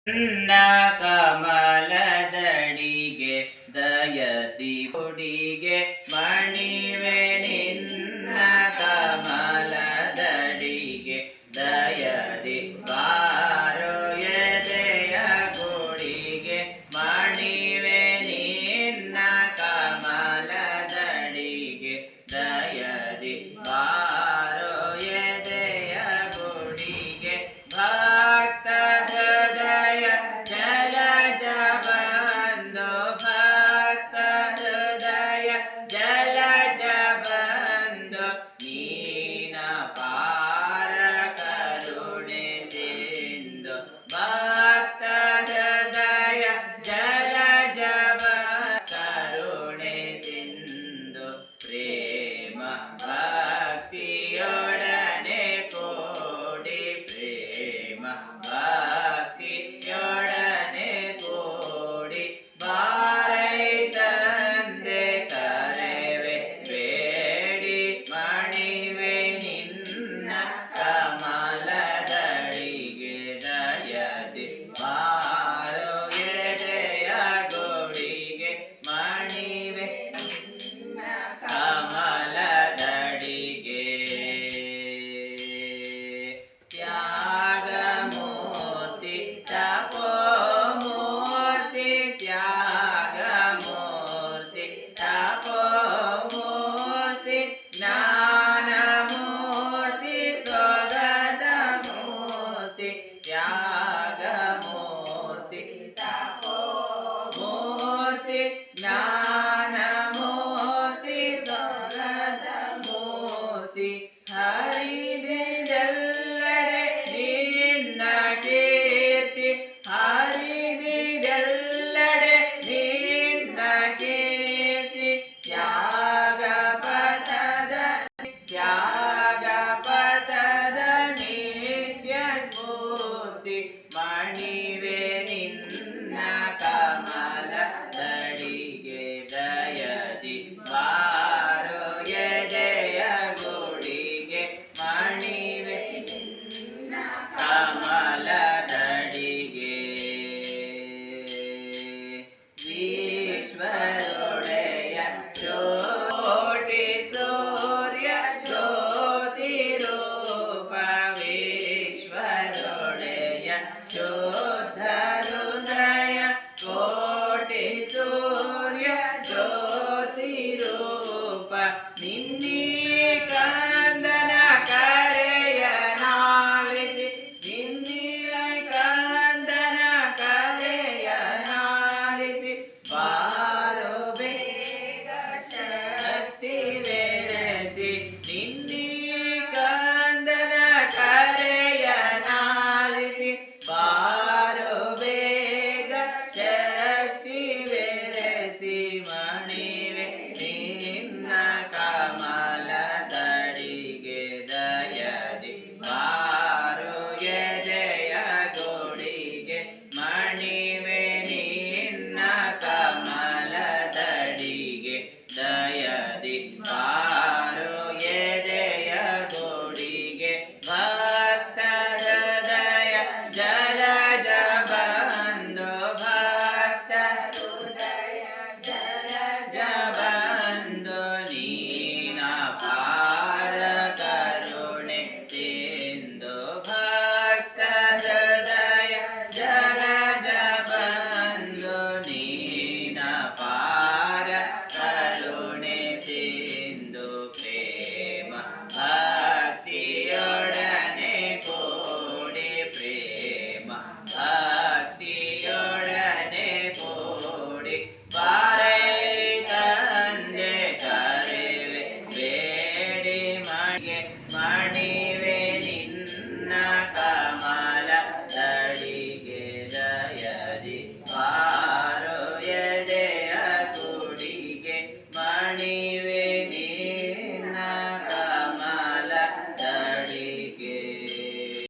ನನ್ನ ಕಮಲದಡಿಗೆ ದಯದಿ ಹುಡಿಗೆ ಮಣಿವೆ ನಿನ್ನ ಕಮಲದಡಿಗೆ ದಯದಿ ಬಾರೋ ಎದೆಯ ಗುಡಿಗೆ ಮಣಿವೆ ನಿನ್ನ ಕಮಲದಡಿಗೆ ದಯದಿ ಬಾರೋ ಎದೆಯ ಗುಡಿಗೆ ಭಕ್ತ ಹೃದಯ ಜಲಜ ಬಂದು ಭಕ್ತ ಹೃದಯ ಜಲಜ ಬಂದು ನೀನ ಪಾರ ಕರುಣೆ ಸಿಂಧು ಭಕ್ತ ಹೃದಯ ಜಲಜ ಕರುಣೆ ಸಿಂಧು ಪ್ರೇಮ ಭಕ್ತಿಯೊಡನೆ ಕೋಡಿ ಪ್ರೇಮ ಭಕ್ತಿಯೊಡನೆ ಕೂಡಿ ಬಾರೈ ತಂದೆ ಕರೆವೆ ಬೇಡಿ ಮಣಿವೆ ನಿನ್ನ ಕಮಲದಡಿಗೆ ದಯದಿ ಬಾರೋ ಎದೆಯ ಗುಡಿಗೆ ಮಣಿವೆ ನಿನ್ನ ಕಮಲದಡಿಗೆ ತ್ಯಾಗಮೂರ್ತಿ ತಪೋಮೂರ್ತಿ ತ್ಯಾಗಮೂರ್ತಿ ತಪೋಮೂರ್ತಿ ಜ್ಞಾನಮೂರ್ತಿ ಸ್ವಗತ ಮೂರ್ತಿ ತ್ಯಾಗಮೂರ್ತಿ ತಪೋಮೂರ್ತಿ ಜ್ಞಾನಮೂರ್ತಿ ಸ್ವಗತ ಮೂರ್ತಿ ಹರಿದೆಲ್ಲಡೆ ನಿನ್ನ ಕೀರ್ತಿ ಹರಿದೆಲ್ಲಡೆ ನಿನ್ನ ಕೀರ್ತಿ ತ್ಯಾಗಪಥದ ನಿತ್ಯ ಸ್ಫೂರ್ತಿ ಮಣಿವೆ ನಿನ್ನ